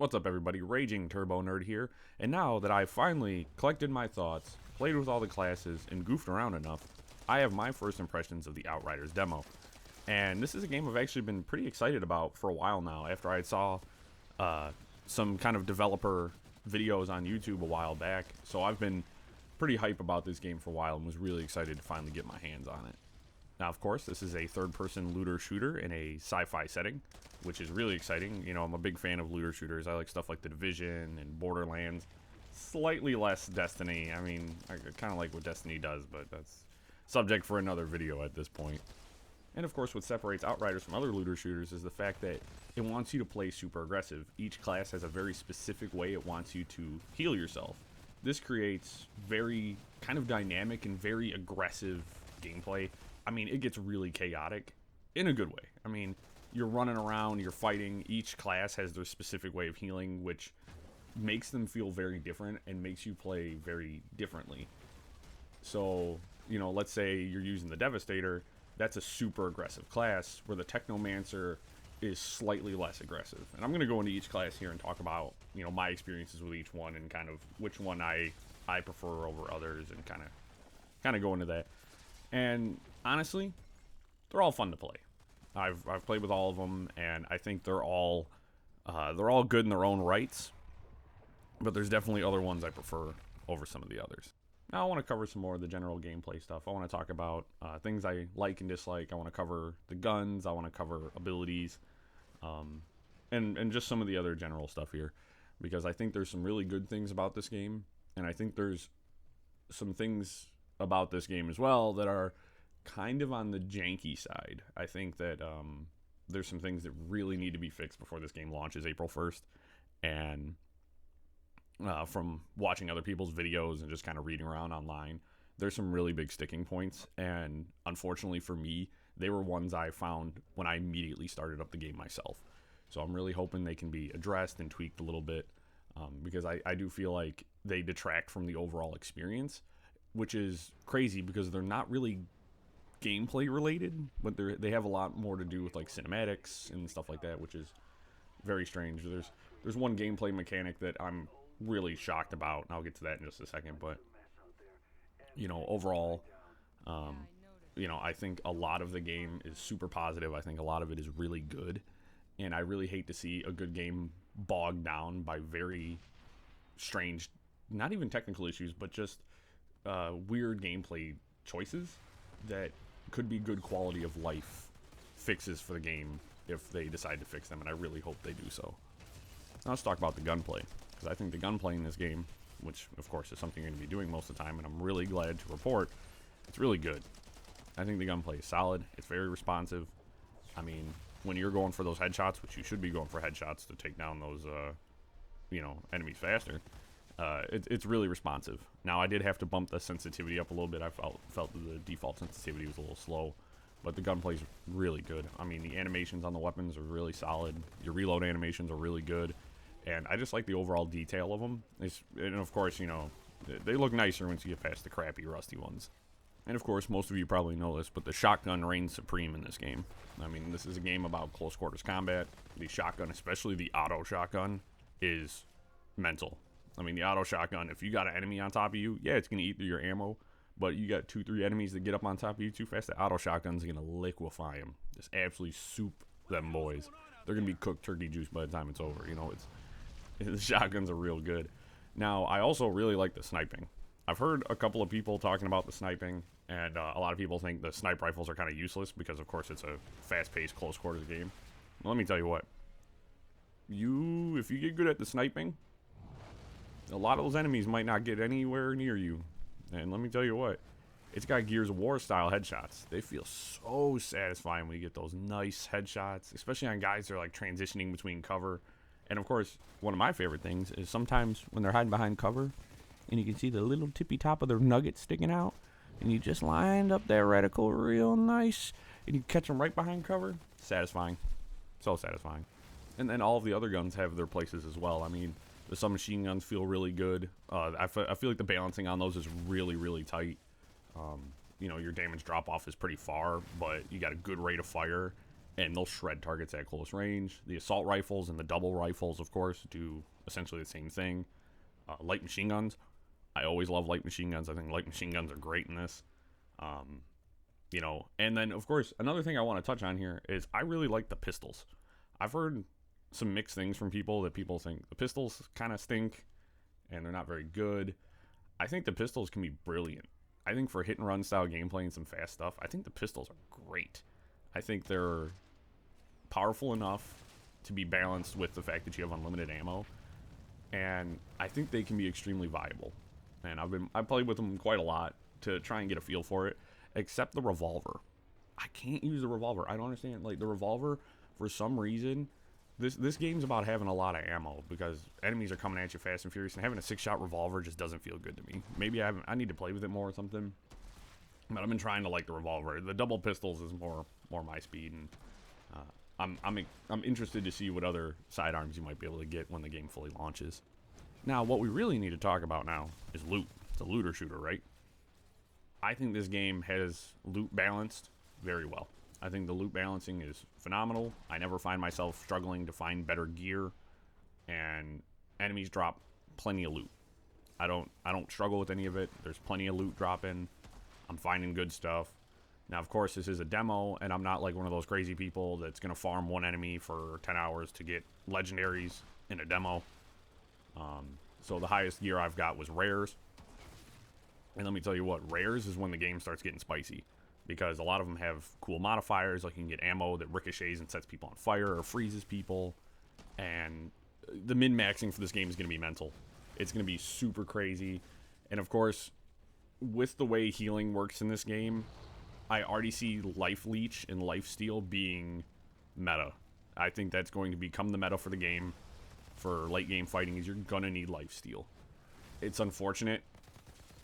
What's up, everybody? RagingTurboNerd here, and now that I've finally collected my thoughts, played with all the classes, and goofed around enough, I have my first impressions of the Outriders demo. And this is a game I've actually been pretty excited about for a while now, after I saw some kind of developer videos on YouTube a while back. So I've been pretty hype about this game for a while and was really excited to finally get my hands on it. Now, of course, this is a third-person looter shooter in a sci-fi setting, which is really exciting. You know, I'm a big fan of looter shooters. I like stuff like The Division and Borderlands. Slightly less Destiny. I mean, I kind of like what Destiny does, but that's subject for another video at this point. And of course, what separates Outriders from other looter shooters is the fact that it wants you to play super aggressive. Each class has a very specific way it wants you to heal yourself. This creates very kind of dynamic and very aggressive gameplay. I mean, it gets really chaotic in a good way. I mean, you're running around, you're fighting. Each class has their specific way of healing, which makes them feel very different and makes you play very differently. So, you know, let's say you're using the Devastator. That's a super aggressive class, where the Technomancer is slightly less aggressive. And I'm going to go into each class here and talk about, you know, my experiences with each one and kind of which one I prefer over others, and kind of go into that. And honestly, they're all fun to play. I've played with all of them, and I think they're all good in their own rights. But there's definitely other ones I prefer over some of the others. Now I want to cover some more of the general gameplay stuff. I want to talk about things I like and dislike. I want to cover the guns. I want to cover abilities, and just some of the other general stuff here, because I think there's some really good things about this game, and I think there's some things about this game as well that are kind of on the janky side. I think that there's some things that really need to be fixed before this game launches April 1st, and from watching other people's videos and just kind of reading around online, there's some really big sticking points, and unfortunately for me, they were ones I found when I immediately started up the game myself. So I'm really hoping they can be addressed and tweaked a little bit, because I do feel like they detract from the overall experience, which is crazy because they're not really gameplay related, but they have a lot more to do with like cinematics and stuff like that, which is very strange. There's one gameplay mechanic that I'm really shocked about, and I'll get to that in just a second. But you know, overall, you know, I think a lot of the game is super positive. I think a lot of it is really good, and I really hate to see a good game bogged down by very strange, not even technical issues, but just weird gameplay choices that could be good quality of life fixes for the game if they decide to fix them, and I really hope they do so. Now let's talk about the gunplay, because I think the gunplay in this game, which of course is something you're going to be doing most of the time, and I'm really glad to report, it's really good. I think the gunplay is solid. It's very responsive. I mean, when you're going for those headshots, which you should be going for headshots to take down those, you know, enemies faster, it's really responsive. Now, I did have to bump the sensitivity up a little bit. I felt the default sensitivity was a little slow, but the gunplay's really good. I mean, the animations on the weapons are really solid. Your reload animations are really good, and I just like the overall detail of them. And of course, you know, they look nicer once you get past the crappy, rusty ones. And of course, most of you probably know this, but the shotgun reigns supreme in this game. I mean, this is a game about close quarters combat. The shotgun, especially the auto shotgun, is mental. I mean, the auto shotgun, if you got an enemy on top of you, yeah, it's going to eat through your ammo, but you got 2-3 enemies that get up on top of you too fast, the auto shotgun's going to liquefy them. Just absolutely soup them boys. They're going to be cooked turkey juice by the time it's over. You know, the shotguns are real good. Now, I also really like the sniping. I've heard a couple of people talking about the sniping, and a lot of people think the snipe rifles are kind of useless because, of course, it's a fast-paced, close-quarters game. Well, let me tell you what. If you get good at the sniping, a lot of those enemies might not get anywhere near you. And let me tell you what, it's got Gears of War style headshots. They feel so satisfying when you get those nice headshots, especially on guys that are like transitioning between cover. And of course, one of my favorite things is sometimes when they're hiding behind cover and you can see the little tippy top of their nugget sticking out, and you just lined up that reticle real nice, and you catch them right behind cover. Satisfying. So satisfying. And then all of the other guns have their places as well. I mean, the submachine guns feel really good. I feel like the balancing on those is really, really tight. You know, your damage drop-off is pretty far, but you got a good rate of fire. and they'll shred targets at close range. The assault rifles and the double rifles, of course, do essentially the same thing. Light machine guns. I always love light machine guns. I think light machine guns are great in this. You know, and then, of course, another thing I want to touch on here is I really like the pistols. I've heard some mixed things from people that people think the pistols kind of stink and they're not very good. I think the pistols can be brilliant. I think for hit and run style gameplay and some fast stuff, I think the pistols are great. I think they're powerful enough to be balanced with the fact that you have unlimited ammo, and I think they can be extremely viable. And I've played with them quite a lot to try and get a feel for it, except the revolver. I can't use the revolver. I don't understand. Like, the revolver, for some reason, this game's about having a lot of ammo because enemies are coming at you fast and furious, and having a 6-shot revolver just doesn't feel good to me. Maybe I need to play with it more or something. But I've been trying to like the revolver. The double pistols is more my speed, and I'm interested to see what other sidearms you might be able to get when the game fully launches. Now, what we really need to talk about now is loot. It's a looter shooter, right? I think this game has loot balanced very well. I think the loot balancing is phenomenal. I never find myself struggling to find better gear, and enemies drop plenty of loot. I don't struggle with any of it. There's plenty of loot dropping. I'm finding good stuff. Now, of course, this is a demo, and I'm not like one of those crazy people that's going to farm one enemy for 10 hours to get legendaries in a demo. So the highest gear I've got was rares. And let me tell you what, rares is when the game starts getting spicy, because a lot of them have cool modifiers, like you can get ammo that ricochets and sets people on fire or freezes people. And the min-maxing for this game is going to be mental. It's going to be super crazy. And of course, with the way healing works in this game, I already see Life Leech and Life Steal being meta. I think that's going to become the meta for the game. For late game fighting, is you're going to need Life Steal. It's unfortunate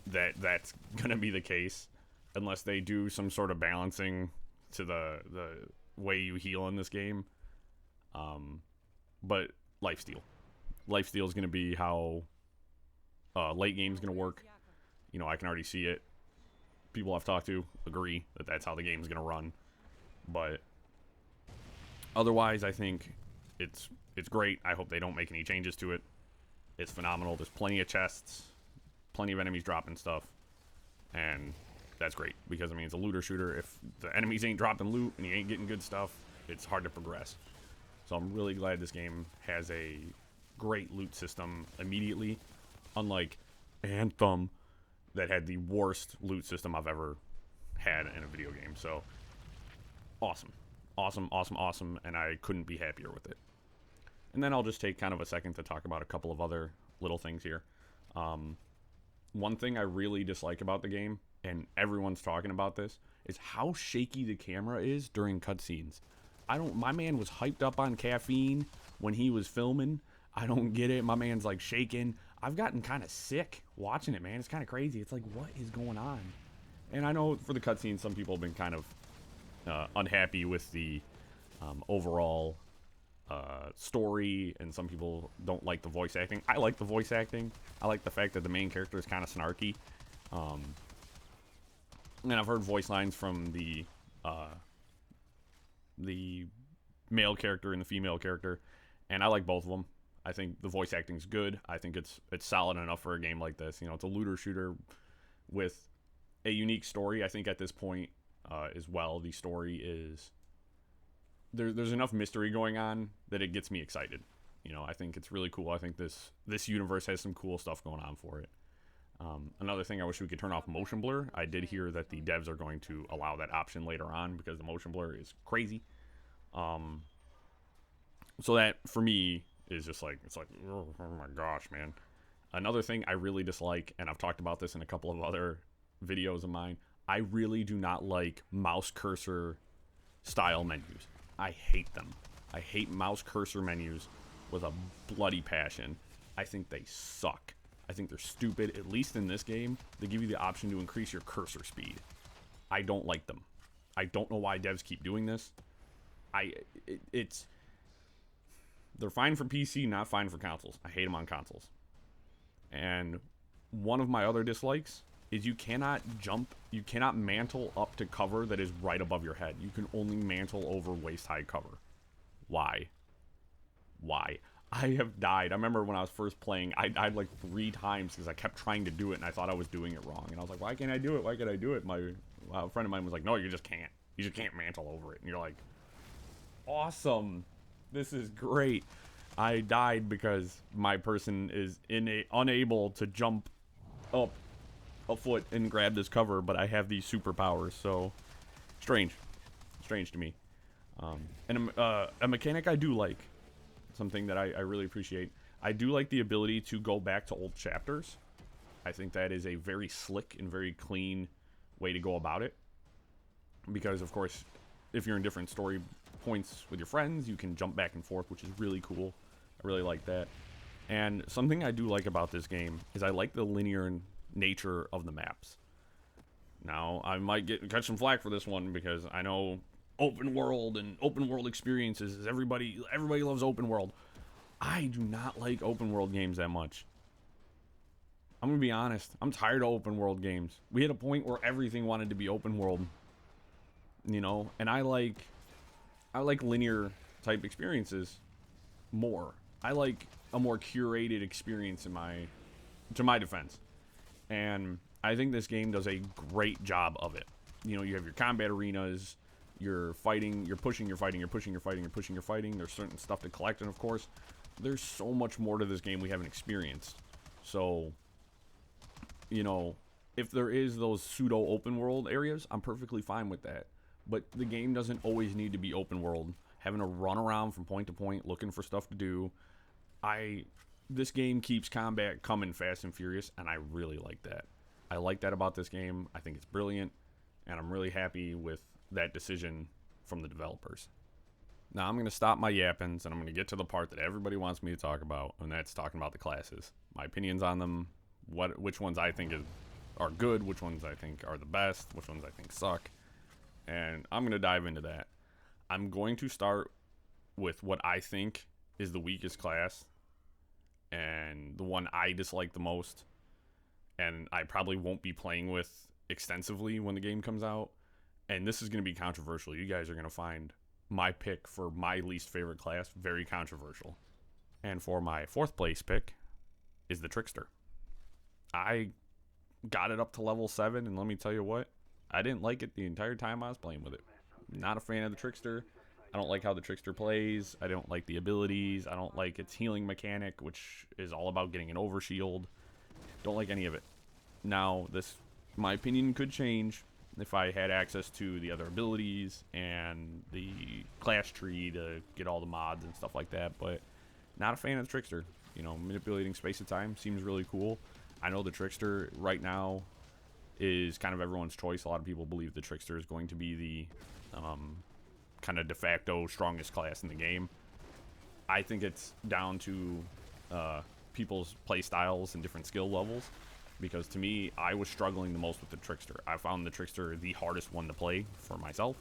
that that's going to be the case, unless they do some sort of balancing to the way you heal in this game. But Life Steal is going to be how late game is going to work. You know, I can already see it. People I've talked to agree that that's how the game's going to run. But otherwise, I think it's great. I hope they don't make any changes to it. It's phenomenal. There's plenty of chests, plenty of enemies dropping stuff, and that's great, because I mean, it's a looter shooter. If the enemies ain't dropping loot and you ain't getting good stuff, it's hard to progress. So I'm really glad this game has a great loot system immediately, unlike Anthem, that had the worst loot system I've ever had in a video game. So awesome, and I couldn't be happier with it. And then I'll just take kind of a second to talk about a couple of other little things here. One thing I really dislike about the game, and everyone's talking about this, is how shaky the camera is during cutscenes. My man was hyped up on caffeine when he was filming. I don't get it. My man's like shaking. I've gotten kind of sick watching it, man. It's kind of crazy. It's like, what is going on? And I know for the cutscenes, some people have been kind of unhappy with the overall story, and some people don't like the voice acting. I like the voice acting. I like the fact that the main character is kind of snarky. And I've heard voice lines from the male character and the female character, and I like both of them. I think the voice acting's good. I think it's solid enough for a game like this. You know, it's a looter shooter with a unique story. I think at this point as well, the story is there's enough mystery going on that it gets me excited. You know, I think it's really cool. I think this universe has some cool stuff going on for it. Another thing, I wish we could turn off motion blur. I did hear that the devs are going to allow that option later on, because the motion blur is crazy. So that, for me, is just like, it's like, oh my gosh, man. Another thing I really dislike, and I've talked about this in a couple of other videos of mine, I really do not like mouse cursor style menus. I hate them. I hate mouse cursor menus with a bloody passion. I think they suck. I think they're stupid. At least in this game, they give you the option to increase your cursor speed. I don't like them. I don't know why devs keep doing this. They're fine for PC, not fine for consoles. I hate them on consoles. And one of my other dislikes is you cannot jump, you cannot mantle up to cover that is right above your head. You can only mantle over waist-high cover. Why? Why? I have died. I remember when I was first playing, I died like 3 times because I kept trying to do it and I thought I was doing it wrong. And I was like, why can't I do it? Why can't I do it? My friend of mine was like, no, you just can't. You just can't mantle over it. And you're like, awesome. This is great. I died because my person is unable to jump up a foot and grab this cover, but I have these superpowers, so strange to me. And a mechanic I do like, something that I really appreciate. I do like the ability to go back to old chapters. I think that is a very slick and very clean way to go about it, because of course, if you're in different story points with your friends, you can jump back and forth, which is really cool. I really like that. And something I do like about this game is I like the linear nature of the maps. Now, I might catch some flack for this one because I know open world and open world experiences, everybody loves open world. I do not like open world games that much. I'm gonna be honest, I'm tired of open world games. We hit a point where everything wanted to be open world, you know, and I like linear type experiences more. I like a more curated experience to my defense. And I think this game does a great job of it. You know, you have your combat arenas, you're fighting, you're pushing, you're fighting, you're pushing, you're fighting, you're pushing, you're fighting. There's certain stuff to collect, and of course, there's so much more to this game we haven't experienced. So, you know, if there is those pseudo open world areas, I'm perfectly fine with that. But the game doesn't always need to be open world. Having to run around from point to point, looking for stuff to do. This game keeps combat coming fast and furious, and I really like that. I like that about this game. I think it's brilliant, and I'm really happy with that decision from the developers. Now I'm going to stop my yappings, and I'm going to get to the part that everybody wants me to talk about, and that's talking about the classes. My opinions on them, which ones I think are good, which ones I think are the best, which ones I think suck, and I'm going to dive into that. I'm going to start with what I think is the weakest class, and the one I dislike the most, and I probably won't be playing with extensively when the game comes out. And this is going to be controversial. You guys are going to find my pick for my least favorite class very controversial. And for my 4th place pick is the Trickster. I got it up to level 7, and let me tell you what, I didn't like it the entire time I was playing with it. Not a fan of the Trickster. I don't like how the Trickster plays. I don't like the abilities. I don't like its healing mechanic, which is all about getting an overshield. Don't like any of it. Now, my opinion could change if I had access to the other abilities and the class tree to get all the mods and stuff like that, but not a fan of the Trickster. You know, manipulating space and time seems really cool. I know the Trickster right now is kind of everyone's choice. A lot of people believe the Trickster is going to be the kind of de facto strongest class in the game. I think it's down to people's play styles and different skill levels, because to me, I was struggling the most with the Trickster. I found the Trickster the hardest one to play for myself.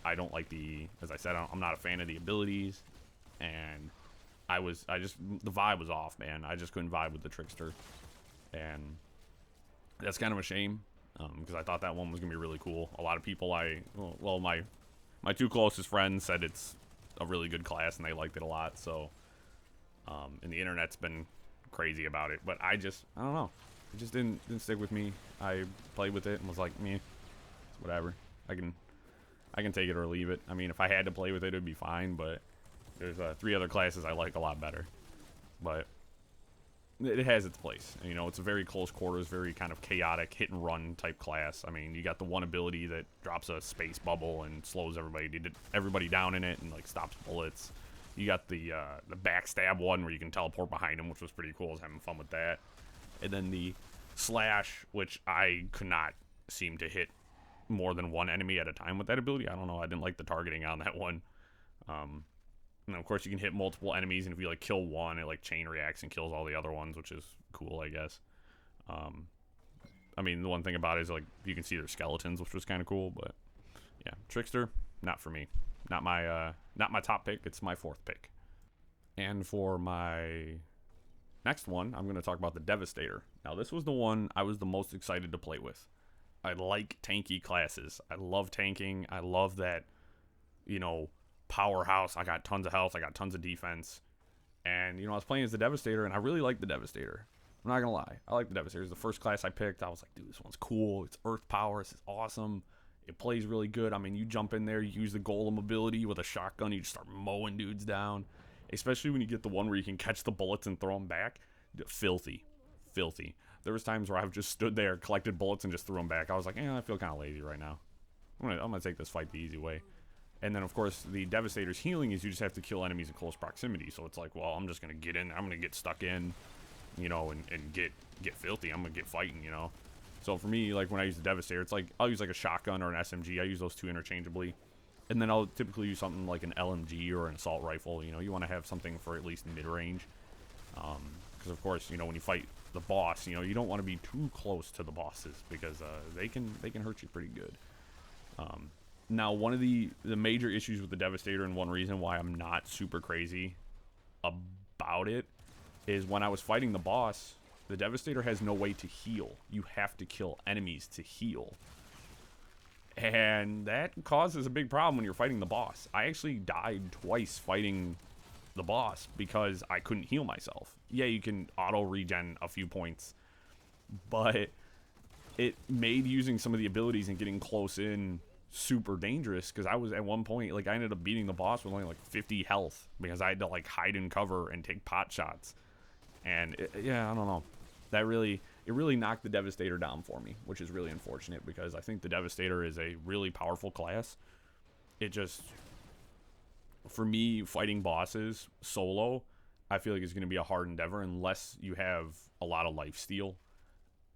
I don't like as I said, I'm not a fan of the abilities, and the vibe was off, man. I just couldn't vibe with the Trickster, and that's kind of a shame, because I thought that one was gonna be really cool. A lot of people my 2 closest friends said it's a really good class and they liked it a lot, so and the internet's been crazy about it, but I don't know, it just didn't stick with me. I played with it and was like, meh, it's whatever. I can take it or leave it. I mean, if I had to play with it, it'd be fine, but there's 3 other classes I like a lot better. But it has its place. You know, it's a very close quarters, very kind of chaotic hit and run type class. I mean, you got the one ability that drops a space bubble and slows everybody down in it and like stops bullets. You got the backstab one where you can teleport behind him, which was pretty cool. I was having fun with that. And then the slash, which I could not seem to hit more than one enemy at a time with that ability. I don't know. I didn't like the targeting on that one. And of course you can hit multiple enemies, and if you like kill one, it like chain reacts and kills all the other ones, which is cool, I guess. I mean, the one thing about it is like you can see their skeletons, which was kind of cool, but yeah, Trickster, not for me. Not my top pick. It's my 4th pick. And for my next one, I'm going to talk about the Devastator. Now, this was the one I was the most excited to play with. I like tanky classes. I love tanking. I love that, you know, powerhouse. I got tons of health. I got tons of defense. And, you know, I was playing as the Devastator, and I really like the Devastator. I'm not going to lie. I like the Devastator. It's the first class I picked. I was like, dude, this one's cool. It's Earth Power. This is awesome. It plays really good. I mean, you jump in there, you use the Golem ability with a shotgun, you just start mowing dudes down. Especially when you get the one where you can catch the bullets and throw them back. Filthy. Filthy. There was times where I've just stood there, collected bullets, and just threw them back. I was like, I feel kind of lazy right now. I'm gonna take this fight the easy way. And then, of course, the Devastator's healing is you just have to kill enemies in close proximity. So it's like, well, I'm just going to get in. I'm going to get stuck in, you know, and get filthy. I'm going to get fighting, you know. So for me, like, when I use the Devastator, it's like, I'll use, like, a shotgun or an SMG. I use those two interchangeably. And then I'll typically use something like an LMG or an assault rifle. You know, you want to have something for at least mid-range. Because, of course, you know, when you fight the boss, you know, you don't want to be too close to the bosses because they can hurt you pretty good. Now, one of the major issues with the Devastator, and one reason why I'm not super crazy about it, is when I was fighting the boss, the Devastator has no way to heal. You have to kill enemies to heal. And that causes a big problem when you're fighting the boss. I actually died twice fighting the boss because I couldn't heal myself. Yeah, you can auto-regen a few points, but it made using some of the abilities and getting close in super dangerous, because I was at one point, like, I ended up beating the boss with only like 50 health because I had to like hide in cover and take pot shots. And yeah, I don't know, it really knocked the Devastator down for me, which is really unfortunate because I think the Devastator is a really powerful class. It just, for me, fighting bosses solo, I feel like it's going to be a hard endeavor unless you have a lot of life steal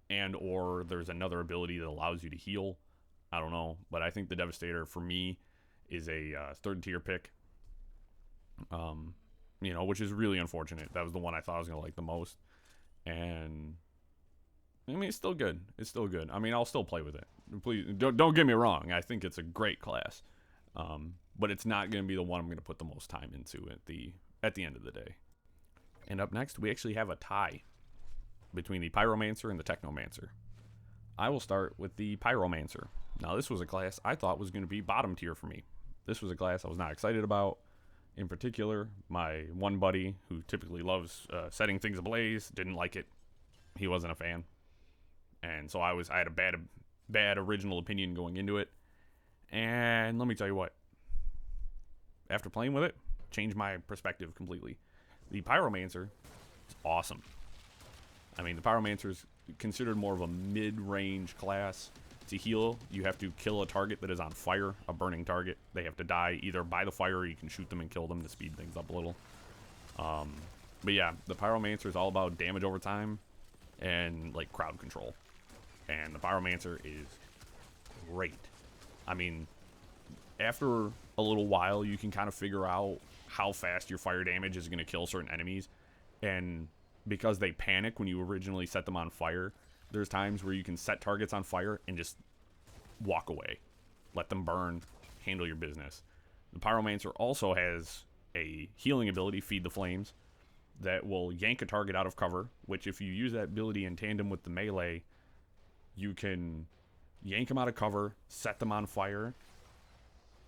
and or there's another ability that allows you to heal. I don't know, but I think the Devastator for me is a third tier pick. You know, which is really unfortunate. That was the one I thought I was gonna like the most, and I mean, it's still good. It's still good. I mean, I'll still play with it. Please don't get me wrong. I think it's a great class, but it's not gonna be the one I'm gonna put the most time into at the end of the day. And up next, we actually have a tie between the Pyromancer and the Technomancer. I will start with the Pyromancer. Now, this was a class I thought was going to be bottom tier for me. This was a class I was not excited about. In particular, my one buddy, who typically loves setting things ablaze, didn't like it. He wasn't a fan. And so I had a bad original opinion going into it. And let me tell you what. After playing with it, changed my perspective completely. The Pyromancer is awesome. I mean, the Pyromancer is considered more of a mid-range class. To heal, you have to kill a target that is on fire, a burning target. They have to die either by the fire or you can shoot them and kill them to speed things up a little. But yeah, the Pyromancer is all about damage over time and like crowd control. And the Pyromancer is great. I mean, after a little while, you can kind of figure out how fast your fire damage is going to kill certain enemies. And because they panic when you originally set them on fire, there's times where you can set targets on fire and just walk away. Let them burn. Handle your business. The Pyromancer also has a healing ability, Feed the Flames, that will yank a target out of cover, which if you use that ability in tandem with the melee, you can yank them out of cover, set them on fire,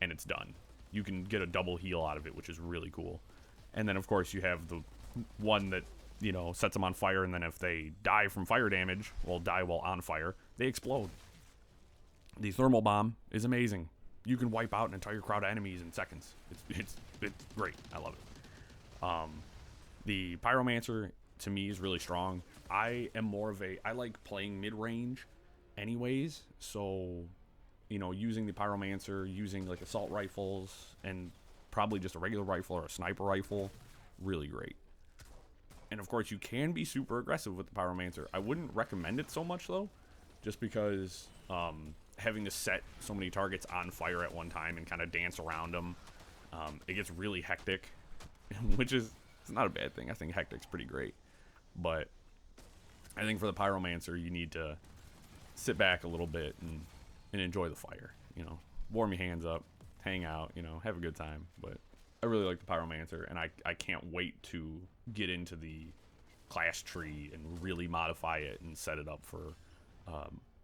and it's done. You can get a double heal out of it, which is really cool. And then, of course, you have the one that, you know, sets them on fire, and then if they die from fire damage, well, die while on fire, they explode. The thermal bomb is amazing. You can wipe out an entire crowd of enemies in seconds. It's great. I love it. The Pyromancer, to me, is really strong. I like playing mid-range anyways, so, you know, using the Pyromancer, using, like, assault rifles, and probably just a regular rifle or a sniper rifle, really great. And of course, you can be super aggressive with the Pyromancer. I wouldn't recommend it so much, though, just because having to set so many targets on fire at one time and kind of dance around them, it gets really hectic, which is it's not a bad thing. I think hectic's pretty great. But I think for the Pyromancer, you need to sit back a little bit and enjoy the fire. You know, warm your hands up, hang out, you know, have a good time. But I really like the Pyromancer, and I can't wait to get into the class tree and really modify it and set it up for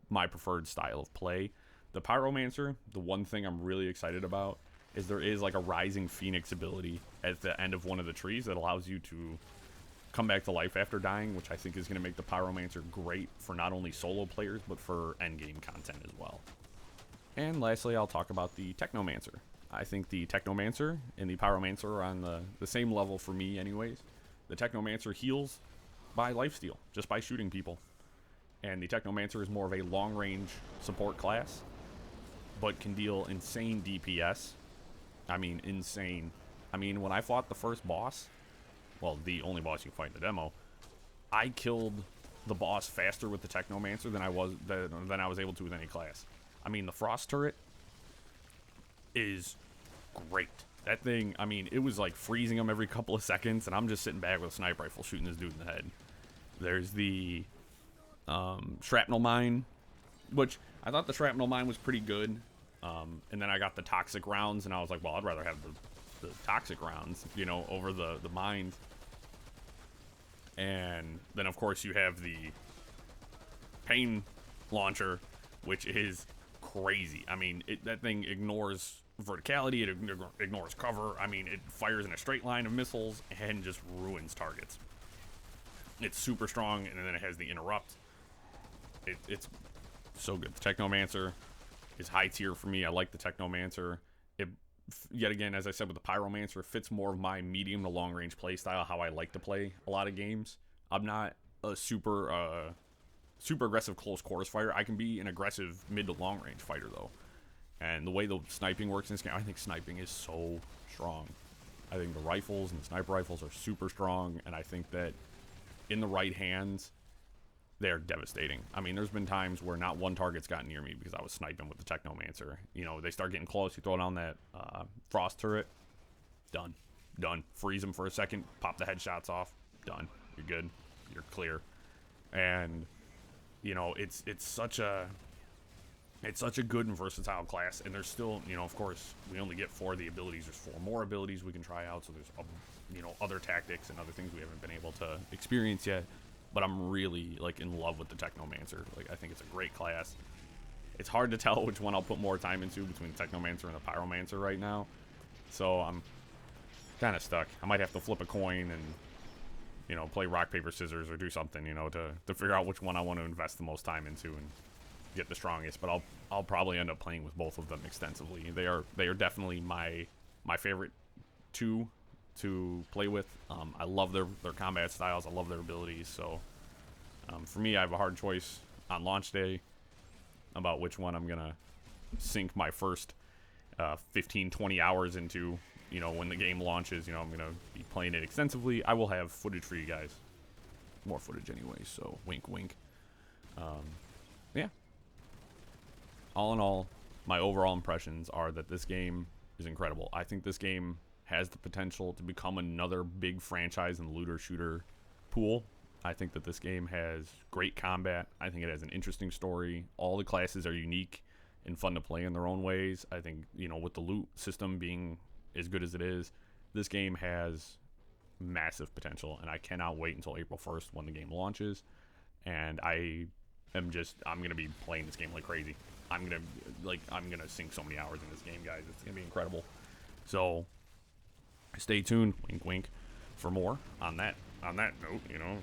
my preferred style of play. The Pyromancer, the one thing I'm really excited about is there is like a Rising Phoenix ability at the end of one of the trees that allows you to come back to life after dying, which I think is going to make the Pyromancer great for not only solo players, but for endgame content as well. And lastly, I'll talk about the Technomancer. I think the Technomancer and the Pyromancer are on the same level for me anyways. The Technomancer heals by lifesteal, just by shooting people. And the Technomancer is more of a long-range support class, but can deal insane DPS. I mean, insane. I mean, when I fought the first boss, well, the only boss you fight in the demo, I killed the boss faster with the Technomancer than I was able to with any class. I mean, the Frost turret is great. That thing, I mean, it was like freezing him every couple of seconds, and I'm just sitting back with a sniper rifle shooting this dude in the head. There's the shrapnel mine, which I thought the shrapnel mine was pretty good. And then I got the toxic rounds, and I was like, well, I'd rather have the toxic rounds, you know, over the mines. And then, of course, you have the pain launcher, which is crazy. I mean, that thing ignores verticality, it ignores cover. I mean, it fires in a straight line of missiles and just ruins targets. It's super strong, and then it has the interrupt. It's so good. The Technomancer is high tier for me. I like the Technomancer. It, yet again, as I said with the Pyromancer, it fits more of my medium to long range play style, how I like to play a lot of games. I'm not a super aggressive close quarters fighter. I can be an aggressive mid to long range fighter though. And the way the sniping works in this game, I think sniping is so strong. I think the rifles and the sniper rifles are super strong, and I think that in the right hands, they're devastating. I mean, there's been times where not one target's gotten near me because I was sniping with the Technomancer. You know, they start getting close, you throw down that Frost turret, done. Freeze them for a second, pop the headshots off, done. You're good, you're clear. And, you know, it's such a good and versatile class, and there's still, you know, of course, we only get 4 of the abilities. There's 4 more abilities we can try out, so there's, you know, other tactics and other things we haven't been able to experience yet. But I'm really, like, in love with the Technomancer. Like, I think it's a great class. It's hard to tell which one I'll put more time into between the Technomancer and the Pyromancer right now. So I'm kind of stuck. I might have to flip a coin and, you know, play rock, paper, scissors or do something, you know, to figure out which one I want to invest the most time into and get the strongest. But I'll probably end up playing with both of them extensively. They are definitely my favorite 2 to play with. I love their combat styles. I love their abilities. So for me, I have a hard choice on launch day about which one I'm gonna sink my first 15-20 hours into. You know, when the game launches, you know, I'm gonna be playing it extensively. I will have footage for you guys, more footage anyway, so wink wink. Yeah, all in all, my overall impressions are that this game is incredible. I think this game has the potential to become another big franchise in the looter shooter pool. I think that this game has great combat. I think it has an interesting story. All the classes are unique and fun to play in their own ways. I think, you know, with the loot system being as good as it is, this game has massive potential, and I cannot wait until April 1st when the game launches. And I'm gonna be playing this game like crazy. I'm gonna sink so many hours in this game, guys. It's gonna be incredible. So stay tuned, wink wink, for more on that note. You know,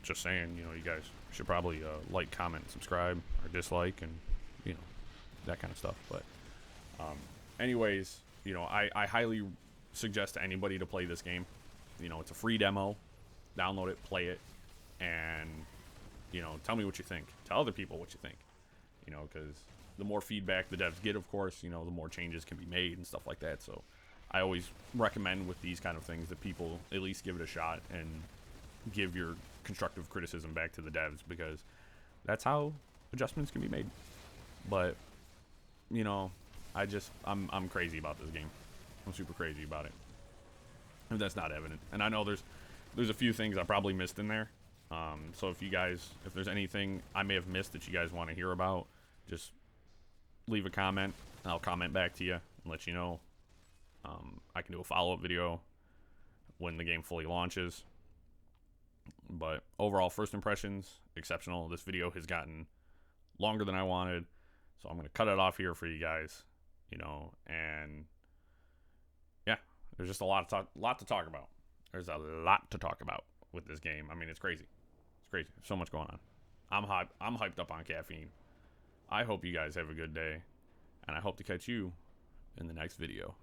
just saying, you know, you guys should probably like, comment, subscribe, or dislike, and, you know, that kind of stuff. But anyways, you know, I highly suggest to anybody to play this game. You know, it's a free demo. Download it, play it, and, you know, tell me what you think. Tell other people what you think. You know, because the more feedback the devs get, of course, you know, the more changes can be made and stuff like that. So I always recommend with these kind of things that people at least give it a shot and give your constructive criticism back to the devs, because that's how adjustments can be made. But, you know, I'm crazy about this game. I'm super crazy about it. If that's not evident. And I know there's a few things I probably missed in there. So if there's anything I may have missed that you guys want to hear about, just leave a comment and I'll comment back to you and let you know. I can do a follow-up video when the game fully launches. But overall, first impressions, exceptional. This video has gotten longer than I wanted, so I'm going to cut it off here for you guys, you know, and yeah, there's just a lot to talk about. There's a lot to talk about with this game. I mean, it's crazy. It's crazy. There's so much going on. I'm hyped up on caffeine. I hope you guys have a good day, and I hope to catch you in the next video.